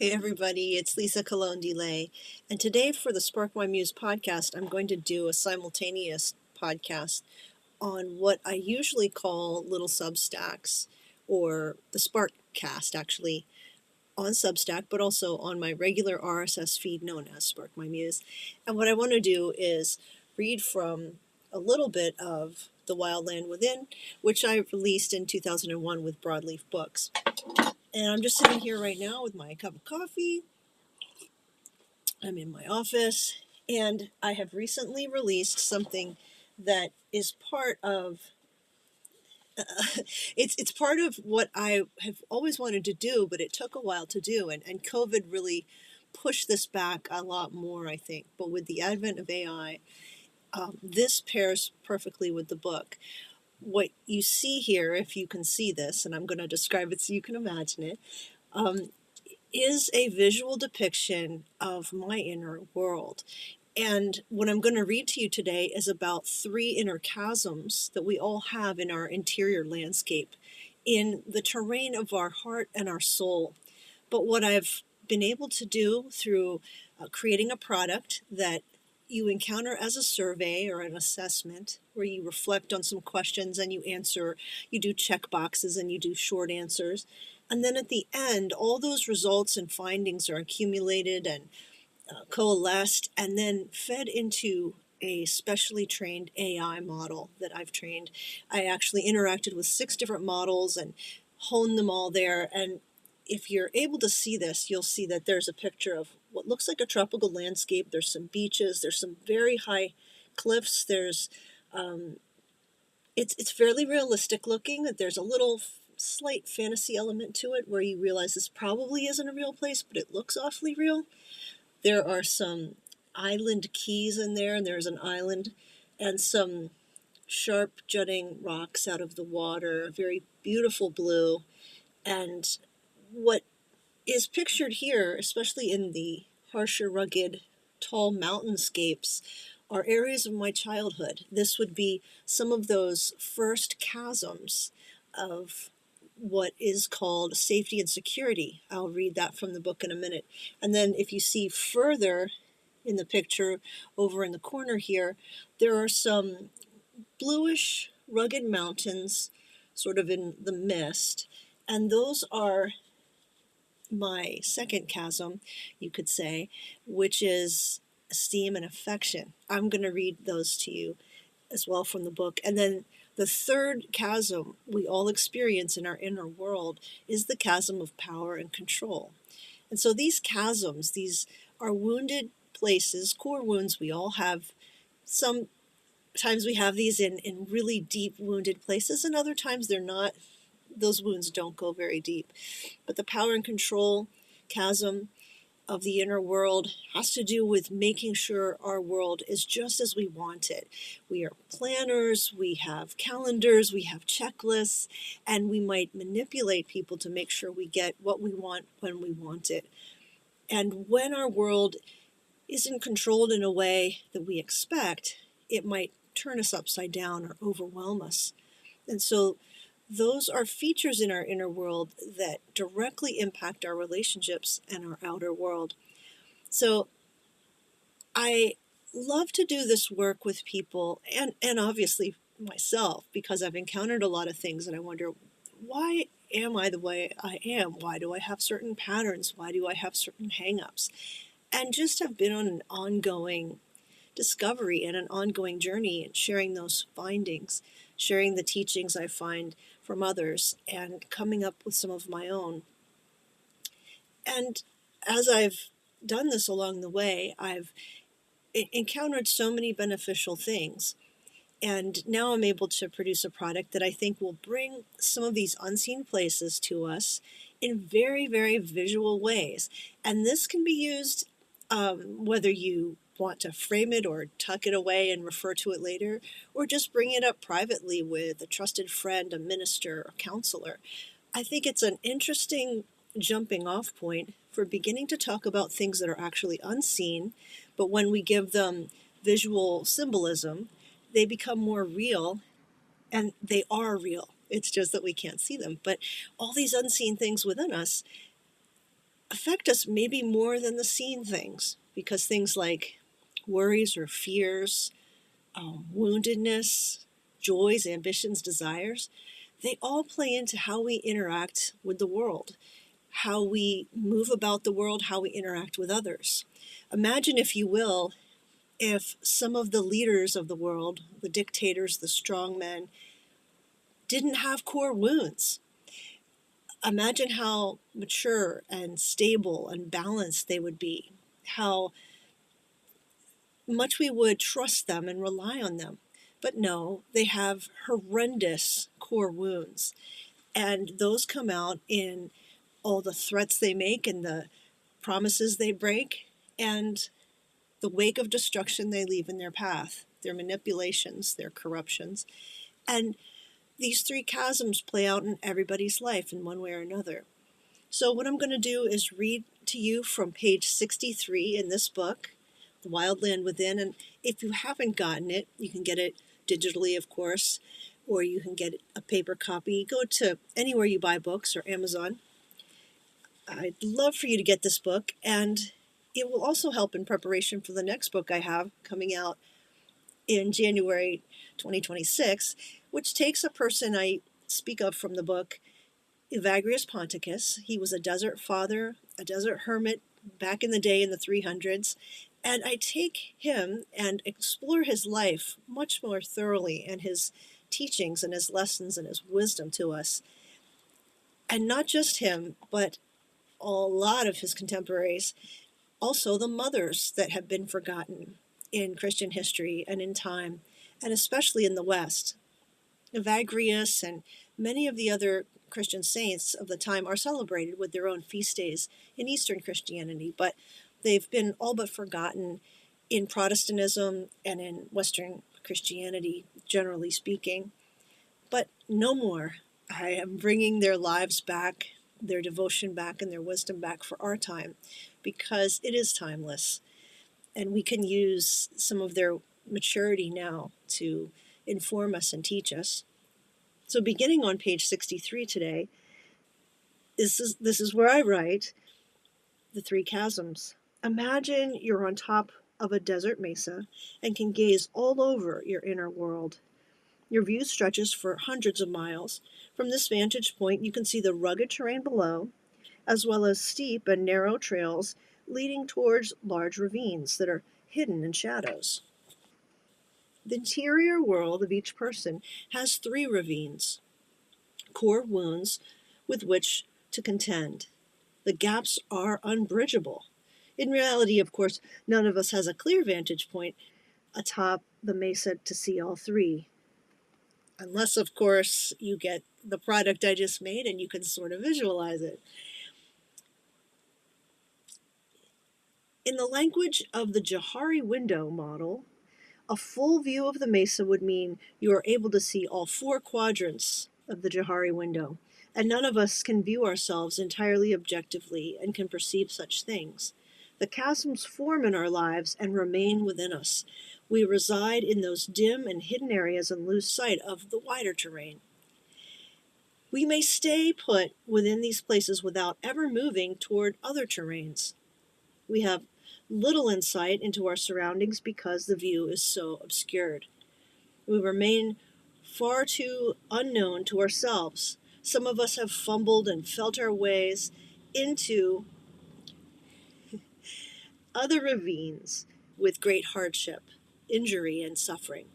Hey everybody, it's Lisa Colon Delay, and today for the Spark My Muse podcast, I'm going to do a simultaneous podcast on what I usually call little Substacks, or the Spark Cast actually, on Substack, but also on my regular RSS feed known as Spark My Muse. And what I want to do is read from a little bit of The Wild Land Within, which I released in 2001 with Broadleaf Books. And I'm just sitting here right now with my cup of coffee. I'm in my office, and I have recently released something that is part of it's part of what I have always wanted to do, but it took a while to do, and COVID really pushed this back a lot more, I think. But with the advent of AI, this pairs perfectly with the book. What you see here, if you can see this, and I'm going to describe it so you can imagine it, is a visual depiction of my inner world. And what I'm going to read to you today is about three inner chasms that we all have in our interior landscape, in the terrain of our heart and our soul. But what I've been able to do through creating a product that you encounter as a survey or an assessment, where you reflect on some questions and you answer, you do check boxes and you do short answers. And then at the end, all those results and findings are accumulated and coalesced and then fed into a specially trained AI model that I've trained. I actually interacted with 6 different models and honed them all there. And if you're able to see this, you'll see that there's a picture of what looks like a tropical landscape. There's some beaches. There's some very high cliffs. There's it's fairly realistic looking. There's a little slight fantasy element to it where you realize this probably isn't a real place, but it looks awfully real. There are some island keys in there, and there's an island and some sharp jutting rocks out of the water, very beautiful blue. And what is pictured here, especially in the harsher, rugged, tall mountainscapes, are areas of my childhood. This would be some of those first chasms of what is called safety and security. I'll read that from the book in a minute. And then if you see further in the picture over in the corner here, there are some bluish, rugged mountains sort of in the mist. And those are my second chasm, you could say, which is esteem and affection. I'm going to read those to you as well from the book. And then the third chasm we all experience in our inner world is the chasm of power and control. And so these chasms, these are wounded places, core wounds we all have. Sometimes we have these in really deep wounded places, and other times they're not. Those wounds don't go very deep. But the power and control chasm of the inner world has to do with making sure our world is just as we want it. We are planners, we have calendars, we have checklists, and we might manipulate people to make sure we get what we want when we want it. And when our world isn't controlled in a way that we expect, it might turn us upside down or overwhelm us. And so those are features in our inner world that directly impact our relationships and our outer world. So I love to do this work with people and obviously myself, because I've encountered a lot of things and I wonder, why am I the way I am? Why do I have certain patterns? Why do I have certain hang-ups? And just have been on an ongoing discovery and an ongoing journey and sharing those findings, sharing the teachings I find from others, and coming up with some of my own. And as I've done this along the way, I've encountered so many beneficial things. And now I'm able to produce a product that I think will bring some of these unseen places to us in very, very visual ways. And this can be used whether you want to frame it or tuck it away and refer to it later, or just bring it up privately with a trusted friend, a minister, or counselor. I think it's an interesting jumping off point for beginning to talk about things that are actually unseen, but when we give them visual symbolism, they become more real, and they are real. It's just that we can't see them. But all these unseen things within us affect us maybe more than the seen things, because things like worries or fears, woundedness, joys, ambitions, desires, they all play into how we interact with the world, how we move about the world, how we interact with others. Imagine, if you will, if some of the leaders of the world, the dictators, the strongmen, didn't have core wounds. Imagine how mature and stable and balanced they would be, how much we would trust them and rely on them. But no, they have horrendous core wounds. And those come out in all the threats they make and the promises they break and the wake of destruction they leave in their path, their manipulations, their corruptions. And these three chasms play out in everybody's life in one way or another. So, what I'm going to do is read to you from page 63 in this book, The Wild Land Within. And if you haven't gotten it, you can get it digitally, of course, or you can get a paper copy. Go to anywhere you buy books or Amazon. I'd love for you to get this book, and it will also help in preparation for the next book I have coming out in January 2026, which takes a person I speak of from the book, Evagrius Ponticus. He was a desert father, a desert hermit back in the day in the 300s. And I take him and explore his life much more thoroughly, and his teachings and his lessons and his wisdom to us. And not just him, but a lot of his contemporaries, also the mothers that have been forgotten in Christian history and in time, and especially in the West. Evagrius and many of the other Christian saints of the time are celebrated with their own feast days in Eastern Christianity, but they've been all but forgotten in Protestantism and in Western Christianity, generally speaking. But no more. I am bringing their lives back, their devotion back, and their wisdom back for our time, because it is timeless. And we can use some of their maturity now to inform us and teach us. So, beginning on page 63 today, this is where I write the three chasms. Imagine you're on top of a desert mesa and can gaze all over your inner world. Your view stretches for hundreds of miles. From this vantage point, you can see the rugged terrain below, as well as steep and narrow trails leading towards large ravines that are hidden in shadows. The interior world of each person has three ravines, core wounds with which to contend. The gaps are unbridgeable. In reality, of course, none of us has a clear vantage point atop the mesa to see all three. Unless, of course, you get the product I just made and you can sort of visualize it. In the language of the Johari window model, a full view of the mesa would mean you are able to see all four quadrants of the Johari window, and none of us can view ourselves entirely objectively and can perceive such things. The chasms form in our lives and remain within us. We reside in those dim and hidden areas and lose sight of the wider terrain. We may stay put within these places without ever moving toward other terrains. We have little insight into our surroundings because the view is so obscured. We remain far too unknown to ourselves. Some of us have fumbled and felt our ways into other ravines with great hardship, injury, and suffering.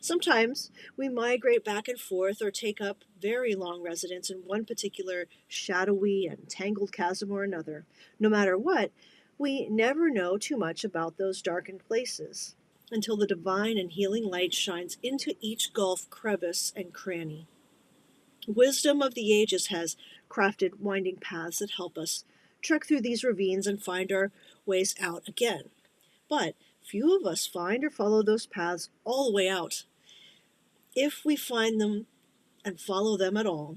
Sometimes we migrate back and forth or take up very long residence in one particular shadowy and tangled chasm or another. No matter what, we never know too much about those darkened places until the divine and healing light shines into each gulf, crevice, and cranny. Wisdom of the ages has crafted winding paths that help us trek through these ravines and find our ways out again. But few of us find or follow those paths all the way out. If we find them and follow them at all,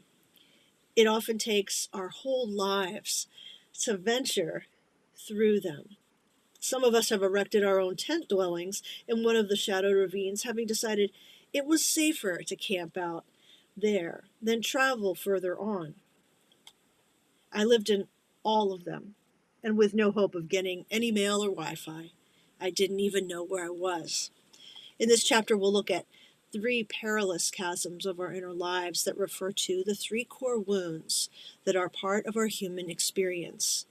it often takes our whole lives to venture through them. Some of us have erected our own tent dwellings in one of the shadowed ravines, having decided it was safer to camp out there than travel further on. I lived in all of them. and with no hope of getting any mail or Wi-Fi. I didn't even know where I was. In this chapter, we'll look at three perilous chasms of our inner lives that refer to the three core wounds that are part of our human experience.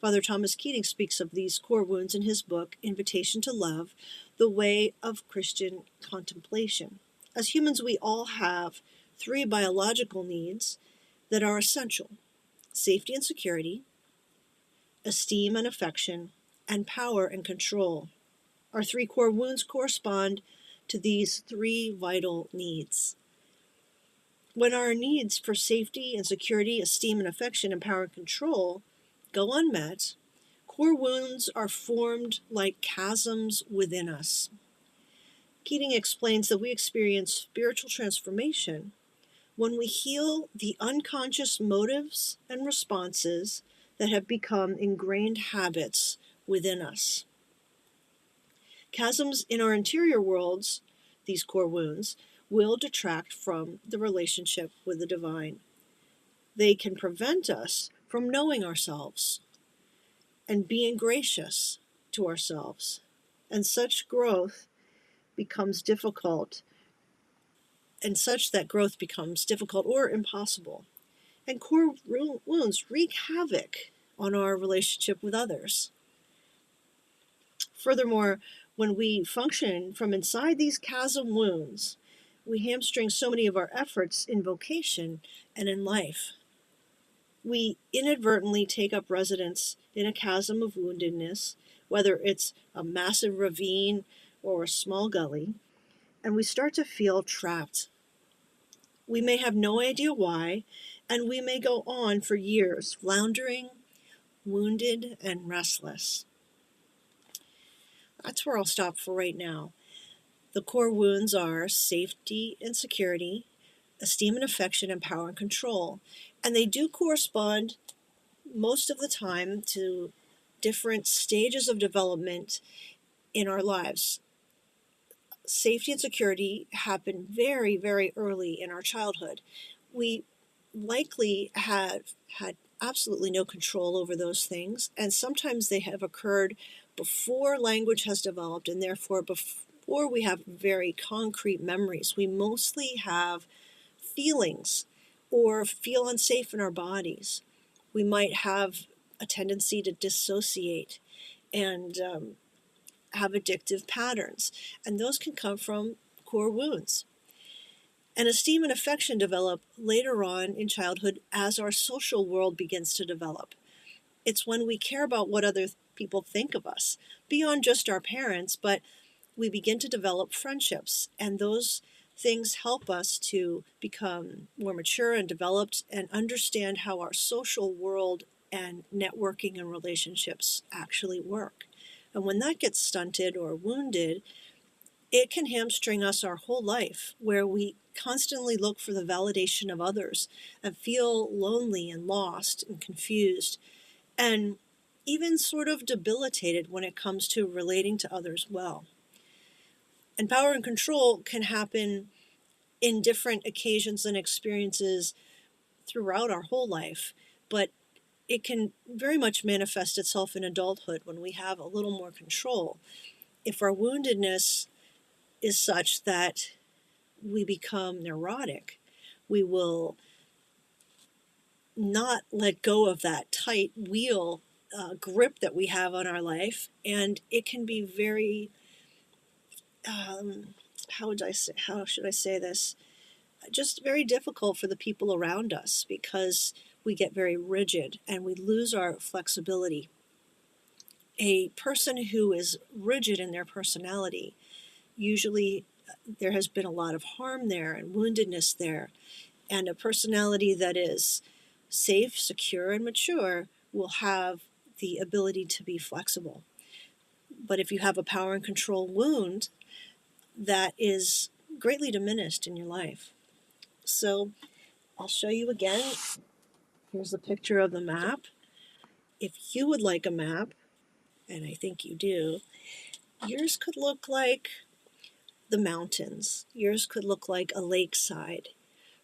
Father Thomas Keating speaks of these core wounds in his book, Invitation to Love, The Way of Christian Contemplation. As humans, we all have three biological needs that are essential: safety and security, esteem and affection, and power and control. Our three core wounds correspond to these three vital needs. When our needs for safety and security, esteem and affection, and power and control go unmet, core wounds are formed like chasms within us. Keating explains that we experience spiritual transformation when we heal the unconscious motives and responses that have become ingrained habits within us. Chasms in our interior worlds, these core wounds, will detract from the relationship with the divine. They can prevent us from knowing ourselves and being gracious to ourselves. And such growth becomes difficult, and such that growth becomes difficult or impossible. And core wounds wreak havoc on our relationship with others. Furthermore, when we function from inside these chasm wounds, we hamstring so many of our efforts in vocation and in life. We inadvertently take up residence in a chasm of woundedness, whether it's a massive ravine or a small gully, and we start to feel trapped. We may have no idea why, and we may go on for years, floundering, wounded, and restless. That's where I'll stop for right now. The core wounds are safety and security, esteem and affection, and power and control. And they do correspond most of the time to different stages of development in our lives. Safety and security happen very, very early in our childhood. We likely have had absolutely no control over those things, and sometimes they have occurred before language has developed, and therefore before we have very concrete memories. We mostly have feelings or feel unsafe in our bodies. We might have a tendency to dissociate and have addictive patterns, and those can come from core wounds. And esteem and affection develop later on in childhood as our social world begins to develop. It's when we care about what other people think of us, beyond just our parents, but we begin to develop friendships, and those things help us to become more mature and developed and understand how our social world and networking and relationships actually work. And when that gets stunted or wounded, it can hamstring us our whole life, where we constantly look for the validation of others and feel lonely and lost and confused and even sort of debilitated when it comes to relating to others well. And power and control can happen in different occasions and experiences throughout our whole life, but it can very much manifest itself in adulthood when we have a little more control. If our woundedness is such that we become neurotic, we will not let go of that tight wheel grip that we have on our life, and it can be very how should I say this? Just very difficult for the people around us, because we get very rigid and we lose our flexibility. A person who is rigid in their personality, usually there has been a lot of harm there and woundedness there. And a personality that is safe, secure, and mature will have the ability to be flexible. But if you have a power and control wound, that is greatly diminished in your life. So I'll show you again. Here's a picture of the map. If you would like a map, and I think you do, yours could look like the mountains. Yours could look like a lakeside.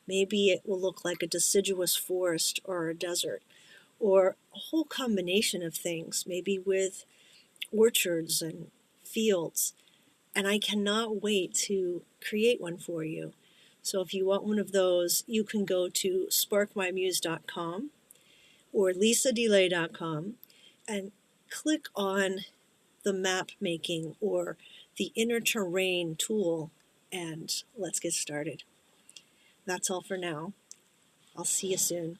Maybe it will look like a deciduous forest or a desert. or a whole combination of things, maybe with orchards and fields. And I cannot wait to create one for you. So if you want one of those, you can go to sparkmymuse.com or lisadelay.com and click on the map making or the inner terrain tool, and let's get started. That's all for now. I'll see you soon.